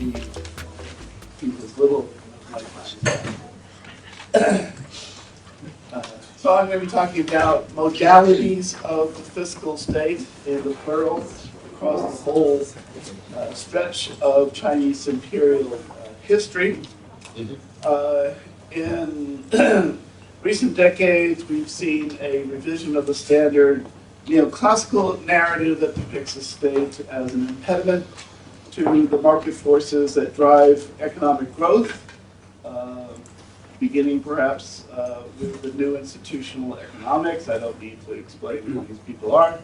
he was little like so I'm going to be talking about modalities of the fiscal state in the plural across the whole stretch of Chinese imperial history. In recent decades, we've seen a revision of the standard neoclassical narrative that depicts the state as an impediment to the market forces that drive economic growth, beginning perhaps with the new institutional economics. I don't need to explain who these people are,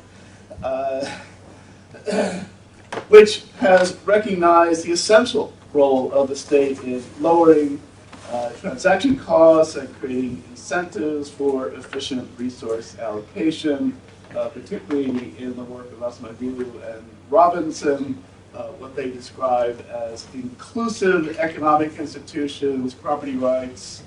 which has recognized the essential role of the state in lowering transaction costs and creating incentives for efficient resource allocation, particularly in the work of Asmadu and Robinson, what they describe as inclusive economic institutions, property rights,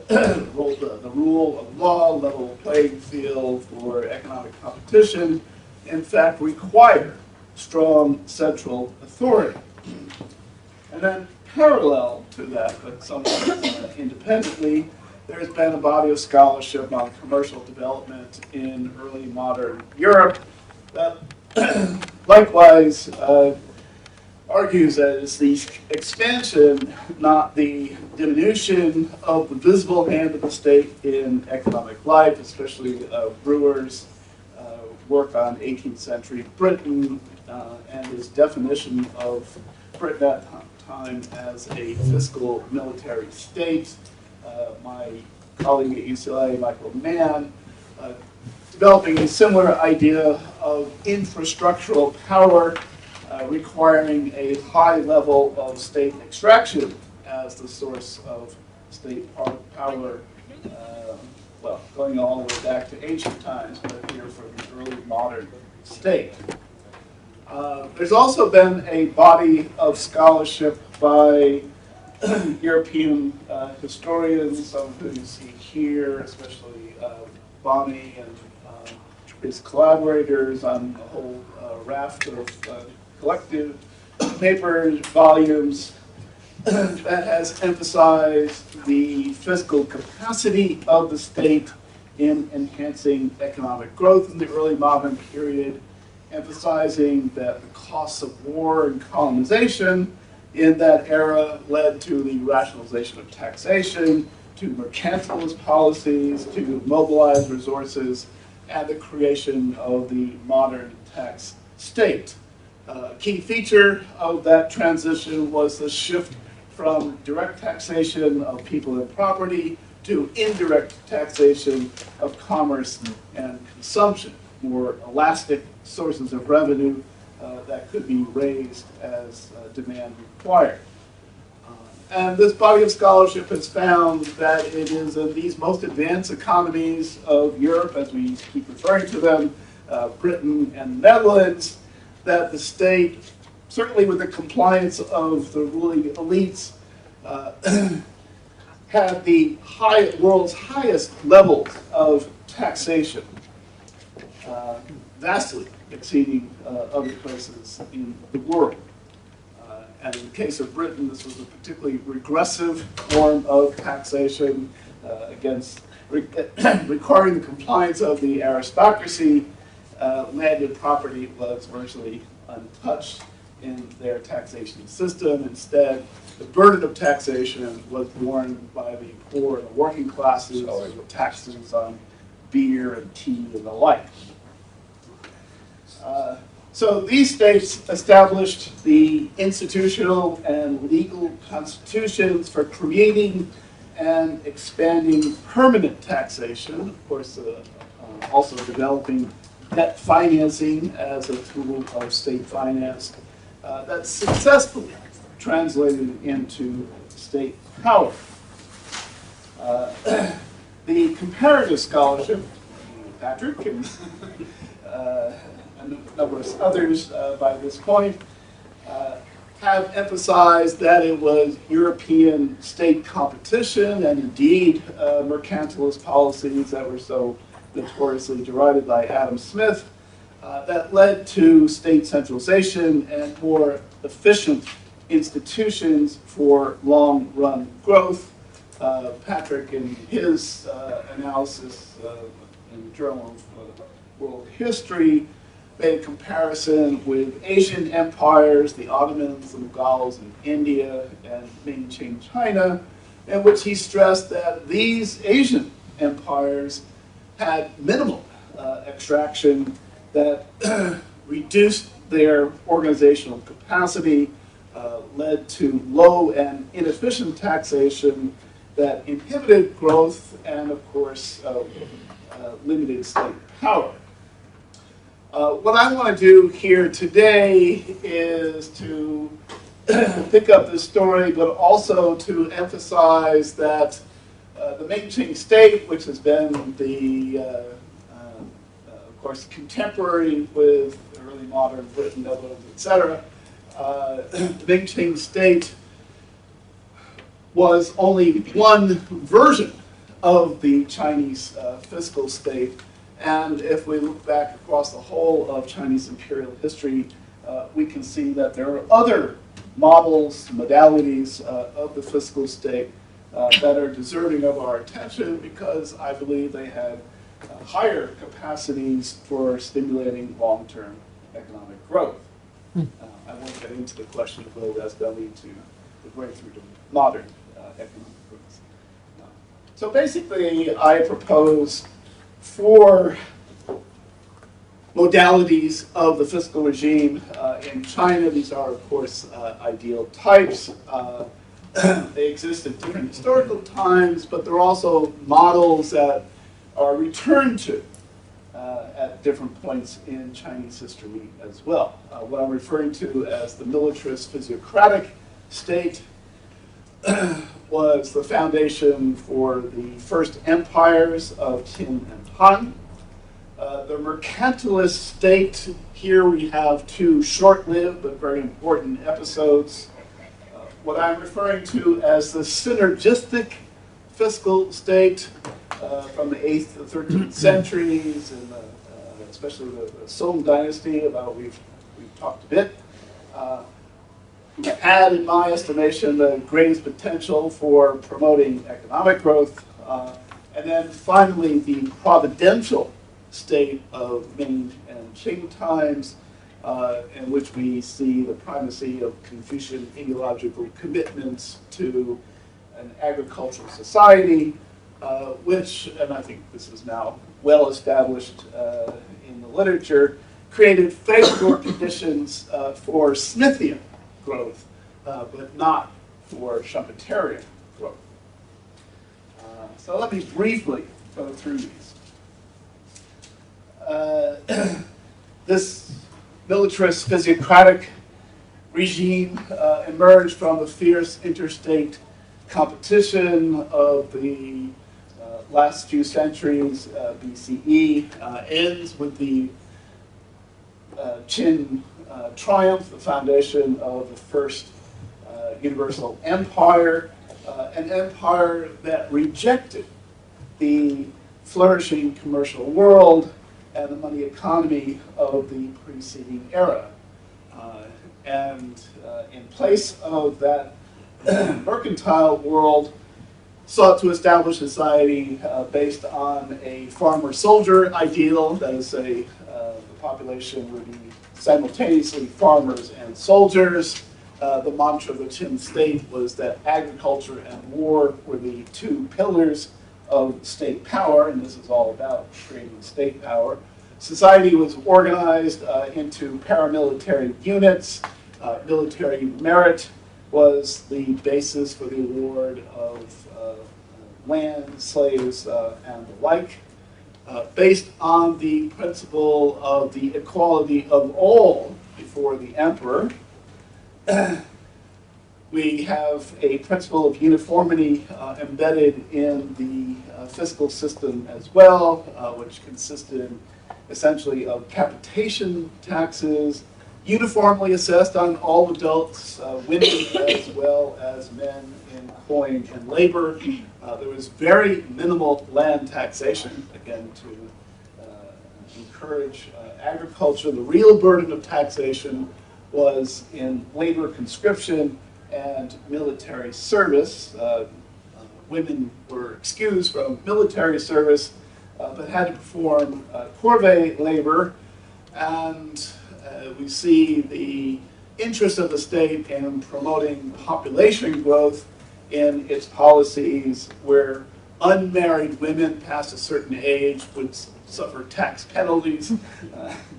the rule of law, level playing field for economic competition, in fact, require strong central authority. And then parallel to that, but somewhat independently, there's been a body of scholarship on commercial development in early modern Europe that likewise argues that it's the expansion, not the diminution of the visible hand of the state in economic life, especially Brewer's work on 18th century Britain and his definition of Britain at that time as a fiscal military state. My colleague at UCLA, Michael Mann, developing a similar idea of infrastructural power requiring a high level of state extraction as the source of state power, well, going all the way back to ancient times, but here for the early modern state. There's also been a body of scholarship by European historians, some of who you see here, especially Bonney and his collaborators on a whole raft of collective papers, volumes, that has emphasized the fiscal capacity of the state in enhancing economic growth in the early modern period, emphasizing that the costs of war and colonization in that era led to the rationalization of taxation, to mercantilist policies, to mobilize resources, and the creation of the modern tax state. A key feature of that transition was the shift from direct taxation of people and property to indirect taxation of commerce and consumption, more elastic sources of revenue that could be raised as demand required. And this body of scholarship has found that it is in these most advanced economies of Europe, as we keep referring to them, Britain and the Netherlands, that the state, certainly with the compliance of the ruling elites, had the world's highest levels of taxation, vastly exceeding other places in the world. And in the case of Britain, this was a particularly regressive form of taxation against requiring the compliance of the aristocracy. Landed property was virtually untouched in their taxation system. Instead, the burden of taxation was borne by the poor and the working classes, with taxes on beer and tea and the like. So these states established the institutional and legal constitutions for creating and expanding permanent taxation, of course also developing debt financing as a tool of state finance that successfully translated into state power. The comparative scholarship, Patrick, and a number of others by this point, have emphasized that it was European state competition and indeed mercantilist policies that were so notoriously derided by Adam Smith that led to state centralization and more efficient institutions for long-run growth. Patrick, in his analysis in the Journal of World History, made a comparison with Asian empires, the Ottomans, the Mughals in India, and Ming-Qing China, in which he stressed that these Asian empires had minimal extraction that reduced their organizational capacity, led to low and inefficient taxation that inhibited growth and, of course, limited state power. What I want to do here today is to pick up this story, but also to emphasize that the Ming-Qing state, which has been the, of course, contemporary with early modern Britain, Netherlands, etc., the Ming-Qing state was only one version of the Chinese fiscal state. And if we look back across the whole of Chinese imperial history, we can see that there are other models, modalities of the fiscal state that are deserving of our attention because I believe they had higher capacities for stimulating long-term economic growth. I won't get into the question of whether that's going to the breakthrough to modern economic growth. So basically, I propose 4 modalities of the fiscal regime in China. These are, of course, ideal types. They exist at different historical times, but they're also models that are returned to at different points in Chinese history as well. What I'm referring to as the militarist physiocratic state was the foundation for the first empires of Qin and Han. The mercantilist state, here we have 2 short-lived but very important episodes. What I'm referring to as the synergistic fiscal state from the 8th and 13th centuries, and especially the Song dynasty, about we've talked a bit. Had, in my estimation, the greatest potential for promoting economic growth. And then finally, the providential state of Ming and Qing times, in which we see the primacy of Confucian ideological commitments to an agricultural society, which, and I think this is now well established in the literature, created favorable conditions for Smithian growth, but not for Schumpeterian growth. So let me briefly go through these. This militarist physiocratic regime emerged from the fierce interstate competition of the last few centuries BCE, ends with the Qin triumph, the foundation of the first universal empire, an empire that rejected the flourishing commercial world and the money economy of the preceding era. And in place of that mercantile world, sought to establish a society based on a farmer-soldier ideal, that is, the population would be simultaneously farmers and soldiers. The mantra of the Qin state was that agriculture and war were the 2 pillars of state power, and this is all about creating state power. Society was organized into paramilitary units. Military merit was the basis for the award of land, slaves, and the like. Based on the principle of the equality of all before the emperor, we have a principle of uniformity embedded in the fiscal system as well, which consisted essentially of capitation taxes, uniformly assessed on all adults, women as well as men in coin and labor. There was very minimal land taxation, again, to encourage agriculture. The real burden of taxation was in labor conscription and military service. Women were excused from military service, but had to perform corvée labor. And we see the interest of the state in promoting population growth in its policies, where unmarried women past a certain age would suffer tax penalties,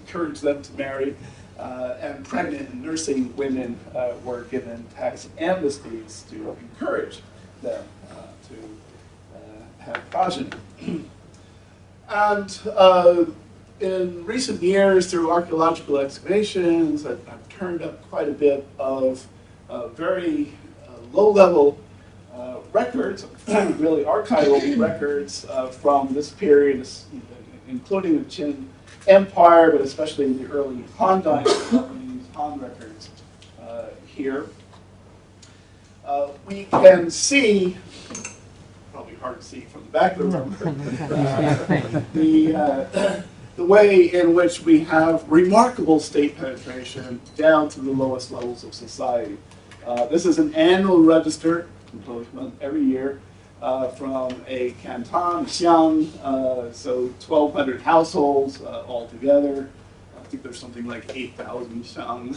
encourage them to marry, and pregnant and nursing women were given tax amnesties to encourage them to have progeny. And in recent years, through archaeological excavations, I've turned up quite a bit of very low-level records, really archival records from this period, including the Qin Empire, but especially the early Han Dynasty, Han records here. We can see, probably hard to see from the back of the room, the way in which we have remarkable state penetration down to the lowest levels of society. This is an annual register every year from a canton, xiang, so 1,200 households altogether. I think there's something like 8,000 xiang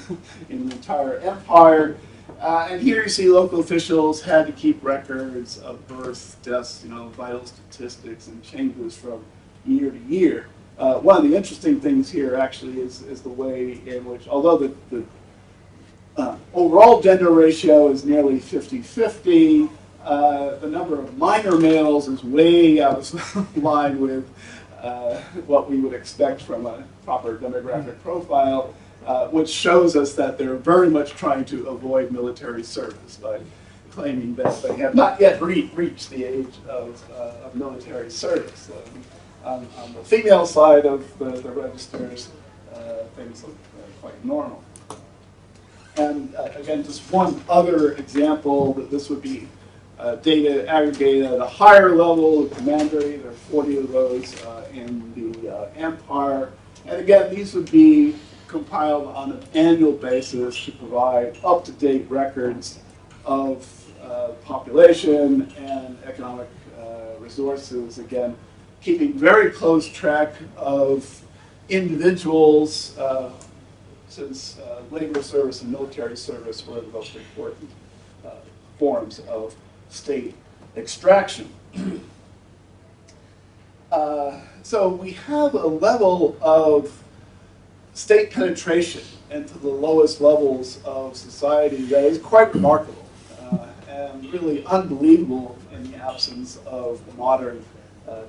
in the entire empire. And here you see local officials had to keep records of births, deaths, vital statistics, and changes from year to year. One of the interesting things here actually is the way in which, although the overall gender ratio is nearly 50-50, the number of minor males is way out of line with what we would expect from a proper demographic profile, which shows us that they're very much trying to avoid military service by claiming that they have not yet reached the age of military service. On the female side of the registers, things look quite normal. And again, just one other example that this would be data aggregated at a higher level of commandery. There are 40 of those in the empire. And again, these would be compiled on an annual basis to provide up-to-date records of population and economic resources. Again, keeping very close track of individuals, since labor service and military service were the most important forms of state extraction. So we have a level of state penetration into the lowest levels of society that is quite remarkable and really unbelievable in the absence of modern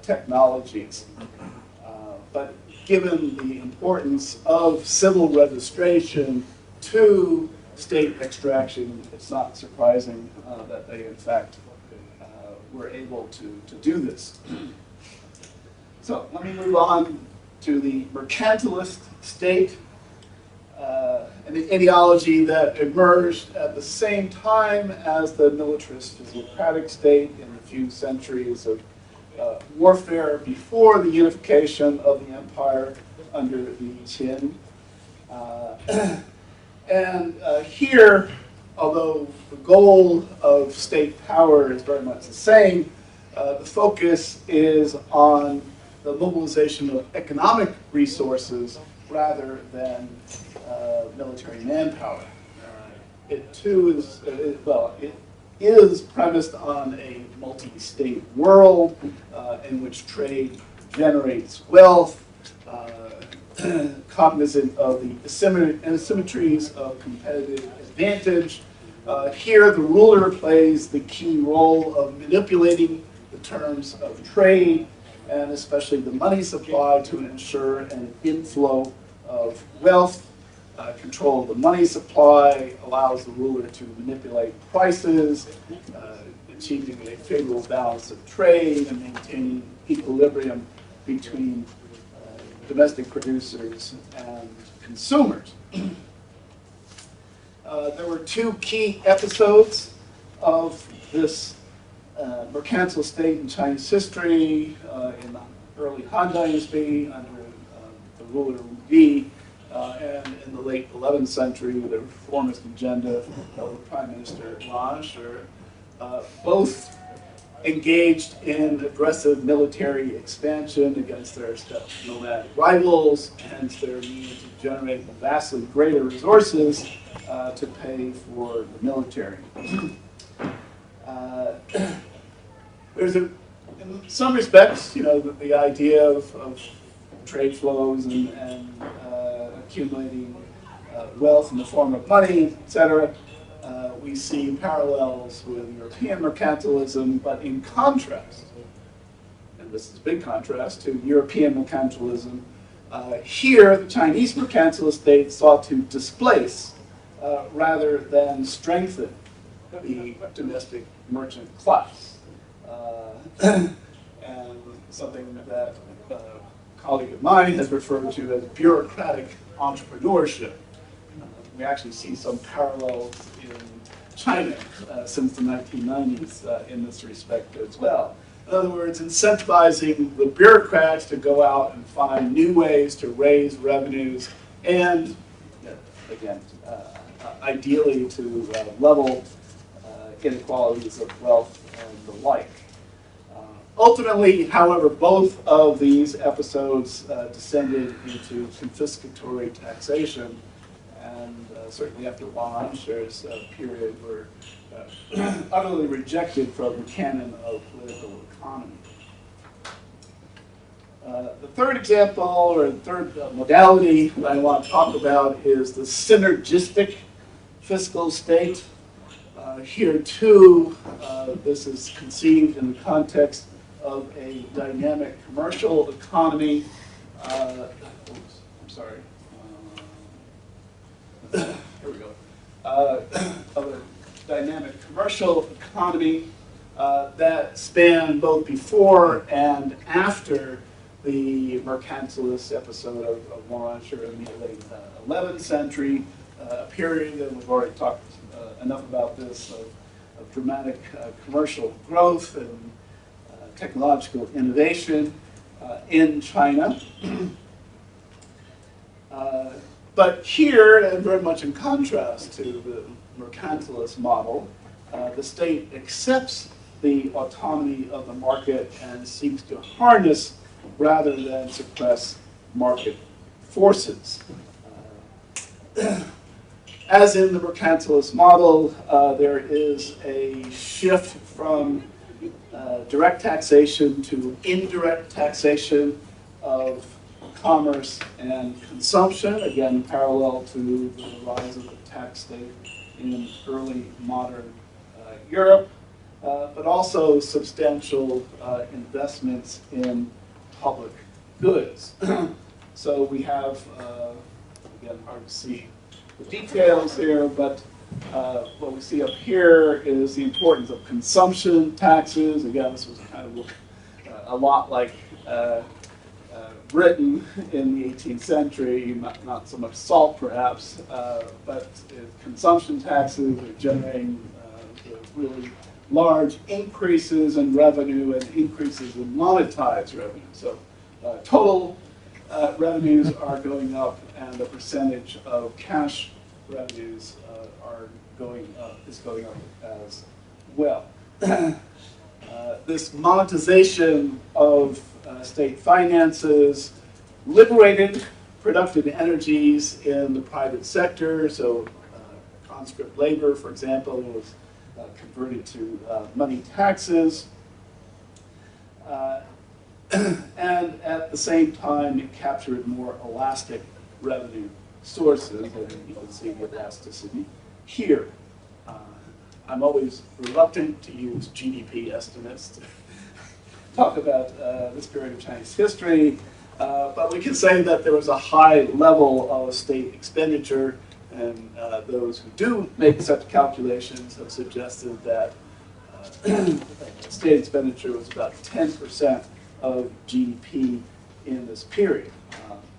technologies. But given the importance of civil registration to state extraction, it's not surprising that they, in fact, were able to do this. So let me move on to the mercantilist state, and the ideology that emerged at the same time as the militarist physiocratic state in the few centuries of warfare before the unification of the empire under the Qin. And here, although the goal of state power is very much the same, the focus is on the mobilization of economic resources rather than military manpower. It too is, it is premised on a multi-state world in which trade generates wealth, cognizant of the asymmetries of competitive advantage. Here, the ruler plays the key role of manipulating the terms of trade, and especially the money supply, to ensure an inflow of wealth. Control of the money supply allows the ruler to manipulate prices, achieving a favorable balance of trade and maintaining equilibrium between domestic producers and consumers. There were two key episodes of this mercantile state in Chinese history in the early Han Dynasty under the ruler Wu Di. and in the late 11th century, the reformist agenda of Prime Minister Glahn both engaged in aggressive military expansion against their nomadic rivals, hence their need to generate vastly greater resources to pay for the military. There's in some respects, the idea of trade flows and accumulating wealth in the form of money, etc. We see parallels with European mercantilism, but in contrast, and this is a big contrast to European mercantilism, here the Chinese mercantilist state sought to displace rather than strengthen the domestic merchant class. And something that a colleague of mine has referred to as bureaucratic entrepreneurship. We actually see some parallels in China since the 1990s in this respect as well. In other words, incentivizing the bureaucrats to go out and find new ways to raise revenues and, again, ideally to level inequalities of wealth and the like. Ultimately, however, both of these episodes descended into confiscatory taxation, and certainly after Glahn, there's a period where utterly rejected from the canon of political economy. The third example, or the third modality that I want to talk about is the synergistic fiscal state. Here too, this is conceived in the context of a dynamic commercial economy. Oops, I'm sorry. Here we go. Of a dynamic commercial economy that spanned both before and after the mercantilist episode of launch, or in the late 11th century, a period, and we've already talked enough about this, of dramatic commercial growth and technological innovation in China. But here, and very much in contrast to the mercantilist model, the state accepts the autonomy of the market and seeks to harness rather than suppress market forces. As in the mercantilist model, there is a shift from direct taxation to indirect taxation of commerce and consumption, again parallel to the rise of the tax state in early modern Europe, but also substantial investments in public goods. So we have, again, hard to see the details here, but what we see up here is the importance of consumption taxes. Again, this was kind of a lot like Britain in the 18th century, not so much salt perhaps, but consumption taxes are generating really large increases in revenue and increases in monetized revenue. So total revenues are going up, and the percentage of cash revenues is going up as well. This monetization of state finances liberated productive energies in the private sector. So conscript labor, for example, was converted to money taxes. And at the same time, it captured more elastic revenue sources, and you can see the elasticity here. I'm always reluctant to use GDP estimates to talk about this period of Chinese history, but we can say that there was a high level of state expenditure, and those who do make such calculations have suggested that state expenditure was about 10% of GDP in this period.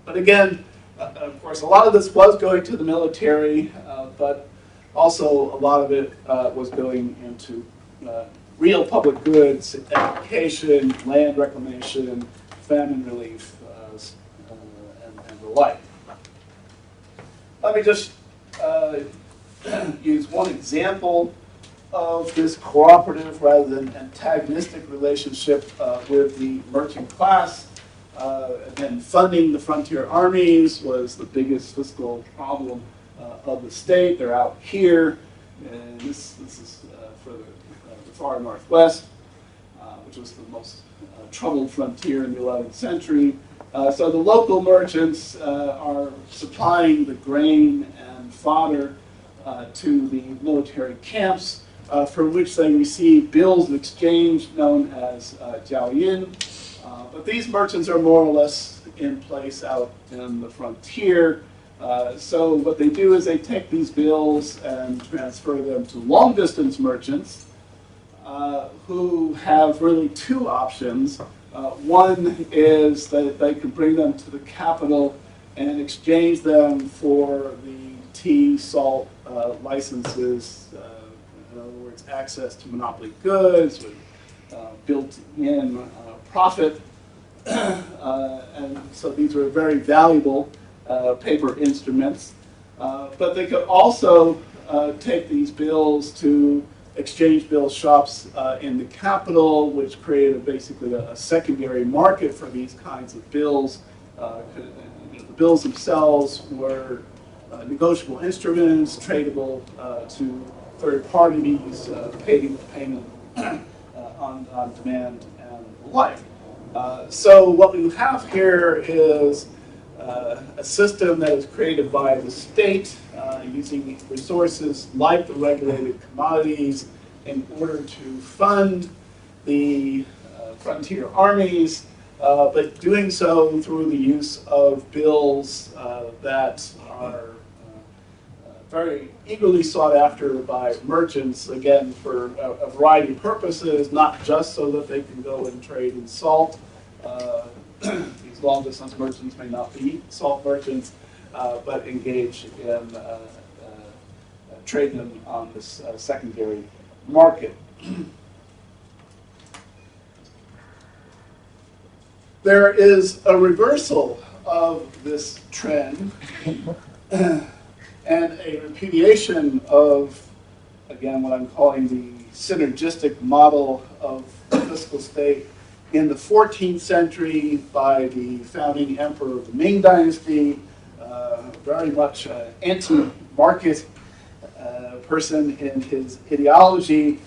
But again, of course, a lot of this was going to the military, but also a lot of it was going into real public goods, education, land reclamation, famine relief, and the like. Let me just use one example of this cooperative rather than antagonistic relationship with the merchant class. Again, funding the frontier armies was the biggest fiscal problem of the state. They're out here, and this is for the far northwest, which was the most troubled frontier in the 11th century. So the local merchants are supplying the grain and fodder to the military camps, for which they receive bills of exchange known as jiaoyin. But these merchants are more or less in place out in the frontier. So what they do is they take these bills and transfer them to long-distance merchants who have really two options. One is that they can bring them to the capital and exchange them for the tea, salt licenses, in other words, access to monopoly goods with built-in profit. And so these were very valuable paper instruments. But they could also take these bills to exchange bill shops in the capital, which created basically a secondary market for these kinds of bills. The bills themselves were negotiable instruments, tradable to third parties, paid with payment on demand and the like. So what we have here is a system that is created by the state using resources like the regulated commodities in order to fund the frontier armies, but doing so through the use of bills that are very eagerly sought after by merchants, again, for a variety of purposes, not just so that they can go and trade in salt. These long-distance merchants may not be salt merchants, but engage in trade them on this secondary market. There is a reversal of this trend and a repudiation of, again, what I'm calling the synergistic model of the fiscal state in the 14th century by the founding emperor of the Ming Dynasty, very much anti-market person in his ideology,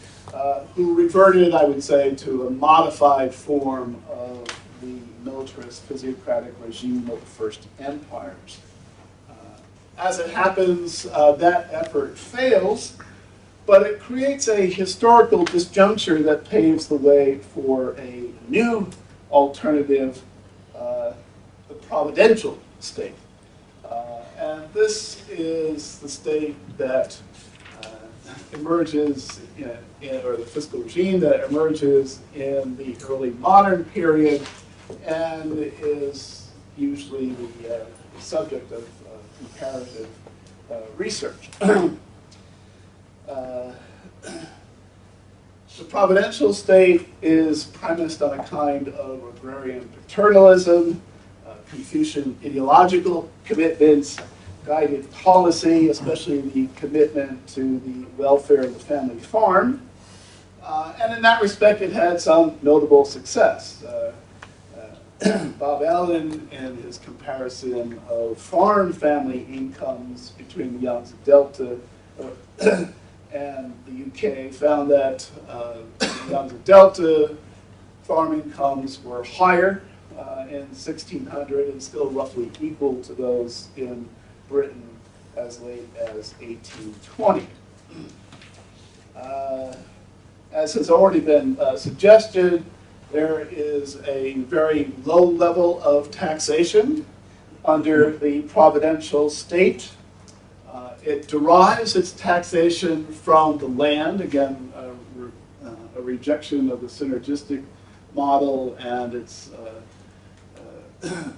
who reverted, I would say, to a modified form of the militarist physiocratic regime of the First Empires. As it happens, that effort fails, but it creates a historical disjuncture that paves the way for a new alternative, the providential state. And this is the state that emerges, or the fiscal regime that emerges in the early modern period and is usually the subject of comparative research. The providential state is premised on a kind of agrarian paternalism, Confucian ideological commitments, guided policy, especially the commitment to the welfare of the family farm. And in that respect, it had some notable success. Bob Allen, in his comparison of farm family incomes between the Yangtze Delta and the UK, found that the Yangtze Delta farm incomes were higher in 1600 and still roughly equal to those in Britain as late as 1820. As has already been suggested, there is a very low level of taxation under the providential state. It derives its taxation from the land, again, a rejection of the synergistic model and its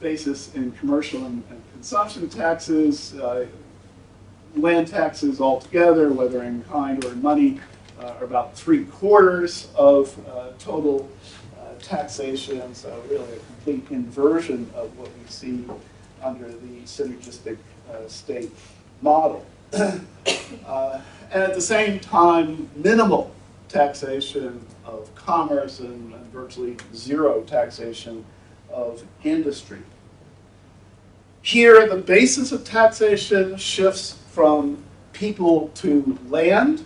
basis in commercial and consumption taxes. Land taxes altogether, whether in kind or in money, are about 3/4 of total taxation, so really a complete inversion of what we see under the synergistic state model. And at the same time, minimal taxation of commerce and virtually zero taxation of industry. Here, the basis of taxation shifts from people to land.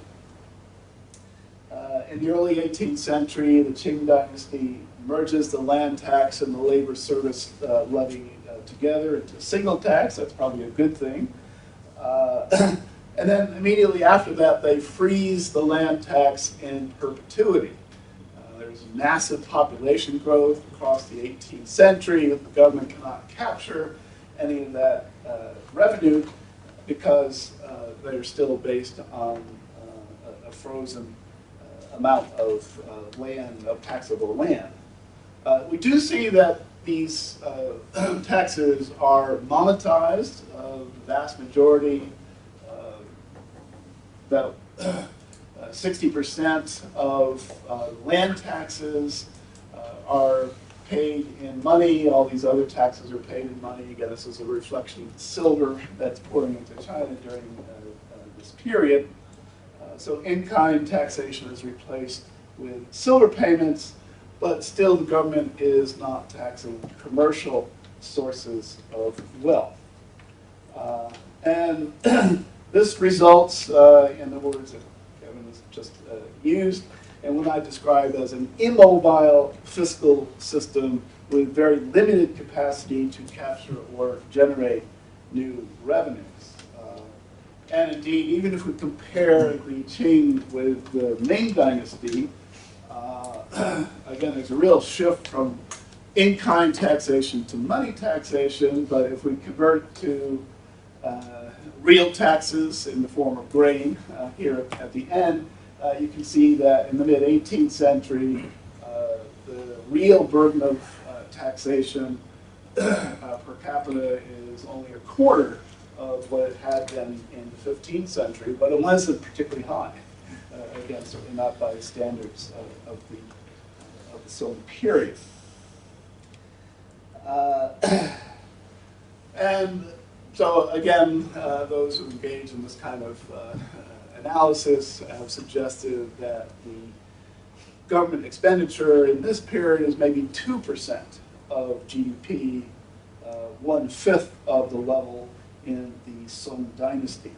In the early 18th century, the Qing dynasty merges the land tax and the labor service levy together into a single tax. That's probably a good thing. And then immediately after that, they freeze the land tax in perpetuity. There's massive population growth across the 18th century. The government cannot capture any of that revenue because they're still based on a frozen amount of land, of taxable land. We do see that these taxes are monetized. The vast majority, about 60% of land taxes are paid in money. All these other taxes are paid in money. Again, this is a reflection of the silver that's pouring into China during this period. So in-kind taxation is replaced with silver payments, but still the government is not taxing commercial sources of wealth. And this results in the words that Kevin has just used, and what I describe as an immobile fiscal system with very limited capacity to capture or generate new revenues. And indeed, even if we compare the Qing with the Ming Dynasty, again, there's a real shift from in-kind taxation to money taxation, but if we convert to real taxes in the form of grain here at the end, you can see that in the mid-18th century, the real burden of taxation per capita is only a quarter of what it had been in the 15th century, but it wasn't particularly high. Again, certainly not by the standards of the Song period. And so again, those who engage in this kind of analysis have suggested that the government expenditure in this period is maybe 2% of GDP, 1/5 of the level in the Song dynasty.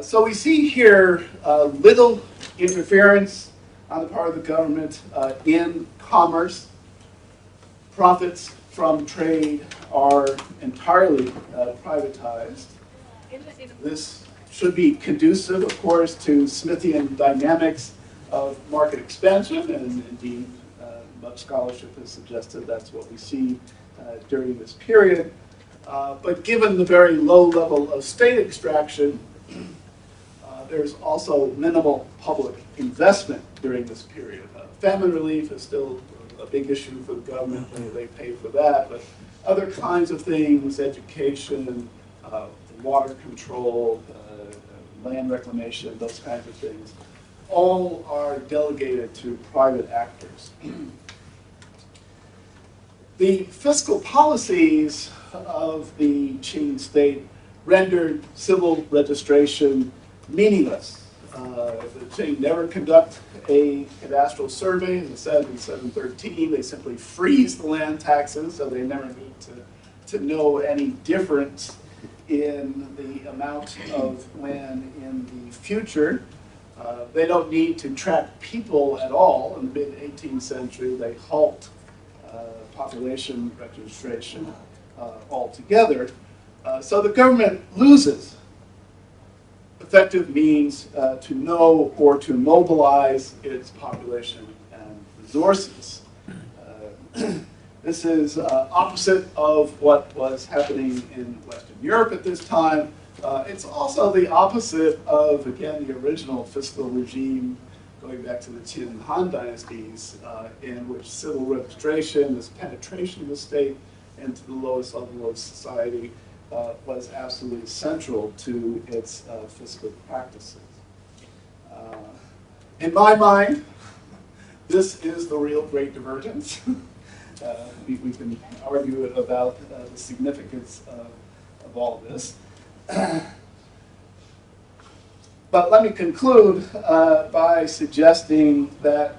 So we see here little interference on the part of the government in commerce. Profits from trade are entirely privatized. This should be conducive, of course, to Smithian dynamics of market expansion, and indeed much scholarship has suggested that's what we see during this period. But given the very low level of state extraction, there's also minimal public investment during this period. Famine relief is still a big issue for the government. They pay for that, but other kinds of things, education, water control, land reclamation, those kinds of things, all are delegated to private actors. The fiscal policies of the Qing state rendered civil registration meaningless. The Qing never conduct a cadastral survey. As I said, in 713, they simply freeze the land taxes, so they never need to know any difference in the amount of land in the future. They don't need to track people at all. In the mid-18th century, they halt population registration altogether. So the government loses effective means to know or to mobilize its population and resources. This is opposite of what was happening in Western Europe at this time. It's also the opposite of, again, the original fiscal regime going back to the Qin and Han dynasties, in which civil registration, this penetration of the state into the lowest level of society, was absolutely central to its fiscal practices. In my mind, this is the real great divergence. We can argue about the significance of all this. But let me conclude by suggesting that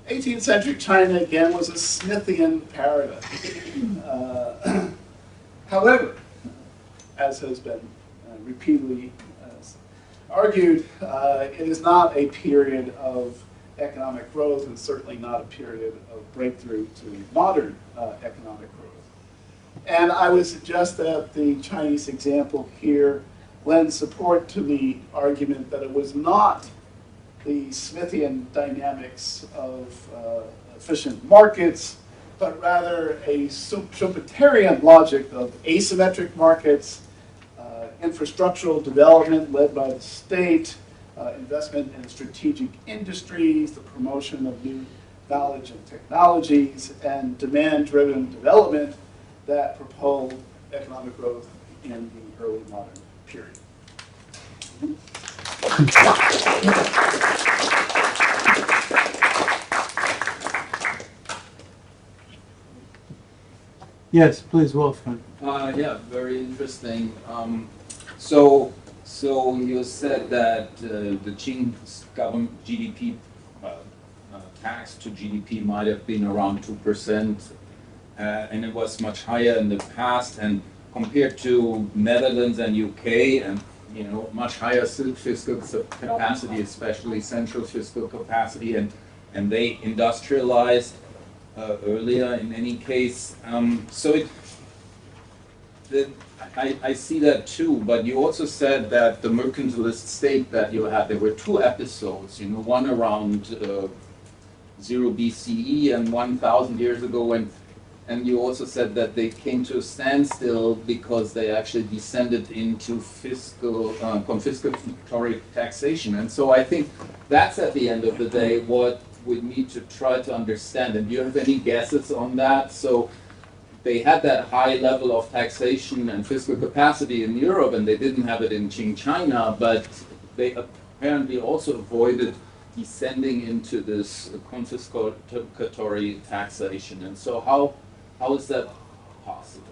18th century China, again, was a Smithian paradigm. However, as has been repeatedly argued, it is not a period of economic growth, and certainly not a period of breakthrough to modern economic growth. And I would suggest that the Chinese example here lends support to the argument that it was not the Smithian dynamics of efficient markets, but rather a Schumpeterian logic of asymmetric markets, infrastructural development led by the state, investment in strategic industries, the promotion of new knowledge and technologies, and demand-driven development that propelled economic growth in the early modern period. Yes, please, Wolfgang. Yeah, very interesting. So you said that the Qing's government GDP tax to GDP might have been around 2%, and it was much higher in the past. And compared to Netherlands and UK, and much higher fiscal capacity, especially central fiscal capacity, and they industrialized earlier in any case. I see that too, but you also said that the mercantilist state that you had, there were two episodes, one around 0 BCE and 1,000 years ago, and you also said that they came to a standstill because they actually descended into confiscatory taxation. And so I think that's at the end of the day what we need to try to understand. And do you have any guesses on that? So they had that high level of taxation and fiscal capacity in Europe, and they didn't have it in Qing China, but they apparently also avoided descending into this confiscatory taxation. And so how is that possible?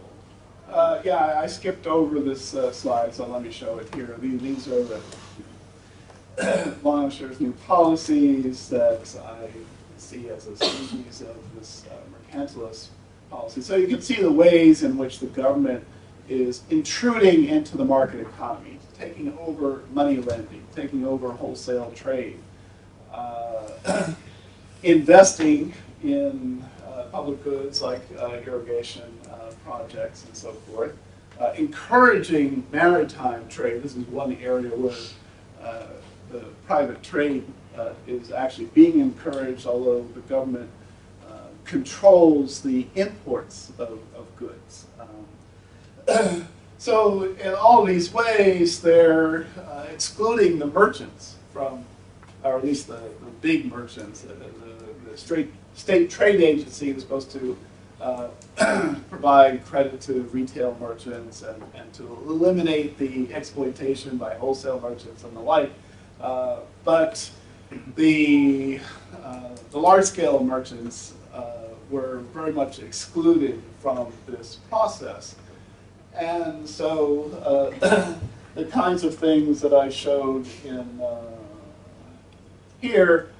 Yeah, I skipped over this slide, so let me show it here. These are the Monaster's new policies that I see as a species of this mercantilist policy. So you can see the ways in which the government is intruding into the market economy, taking over money lending, taking over wholesale trade, investing in public goods like irrigation projects and so forth, encouraging maritime trade. This is one area where the private trade is actually being encouraged, although the government controls the imports of goods. So in all these ways, they're excluding the merchants from, or at least the big merchants. The state trade agency is supposed to provide credit to retail merchants and to eliminate the exploitation by wholesale merchants and the like. But the large-scale merchants were very much excluded from this process. And so the kinds of things that I showed in here,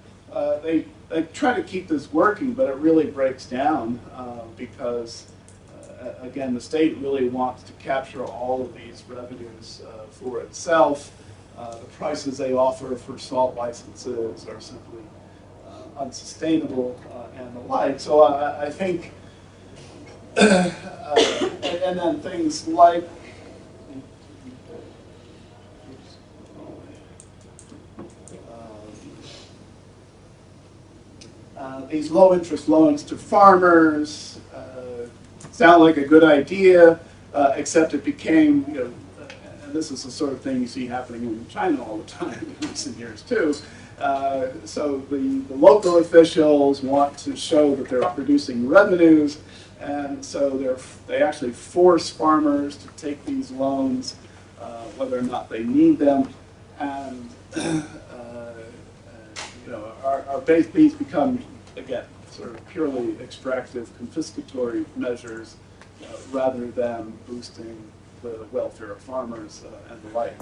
they try to keep this working, but it really breaks down because, again, the state really wants to capture all of these revenues for itself. The prices they offer for salt licenses are simply unsustainable and the like. So I think, and then things like these low interest loans to farmers sound like a good idea, except it became, and this is the sort of thing you see happening in China all the time in recent years too. So the local officials want to show that they're producing revenues, and so they actually force farmers to take these loans, whether or not they need them, and our base fees become, again, sort of purely extractive, confiscatory measures rather than boosting the welfare of farmers and the like.